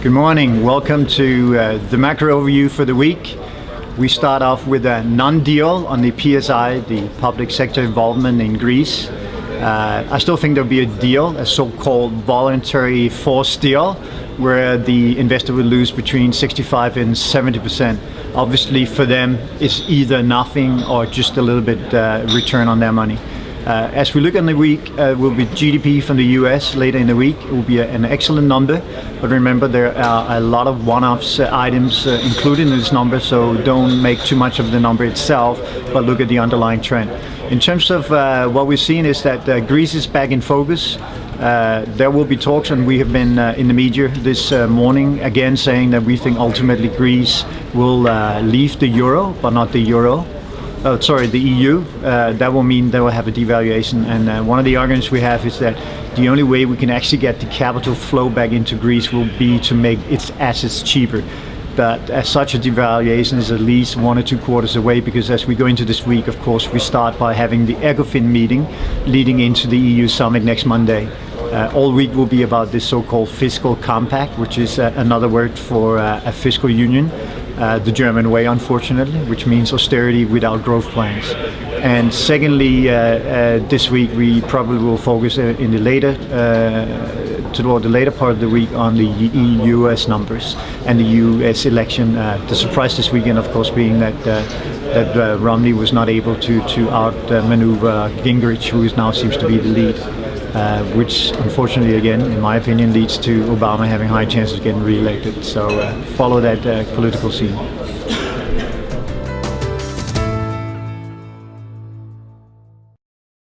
Good morning. Welcome to the macro overview for the week. We start off with a non-deal on the PSI, the public sector involvement in Greece. I still think there'll be a deal, a so-called voluntary forced deal, where the investor will lose between 65 and 70%. Obviously for them, it's either nothing or just a little bit return on their money. As we look on the week, will be GDP from the US later in the week. It will be an excellent number, but remember there are a lot of one-offs items included in this number, so don't make too much of the number itself, but look at the underlying trend. In terms of what we're seeing is that Greece is back in focus. There will be talks, and we have been in the media this morning again saying that we think ultimately Greece will leave the euro, but not the euro. The EU. That will mean they will have a devaluation, and one of the arguments we have is that the only way we can actually get the capital flow back into Greece will be to make its assets cheaper. But as such, a devaluation is at least 1 or 2 quarters away, because as we go into this week, of course, we start by having the Ecofin meeting leading into the EU summit next Monday. All week will be about this so-called fiscal compact, which is another word for a fiscal union. The German way, unfortunately, which means austerity without growth plans. And secondly, this week we probably will focus toward the later part of the week on the US numbers and the US election. The surprise this weekend, of course, being that Romney was not able to outmaneuver Gingrich, who now seems to be the lead. Which unfortunately, again, in my opinion, leads to Obama having high chances of getting re-elected. So follow that political scene.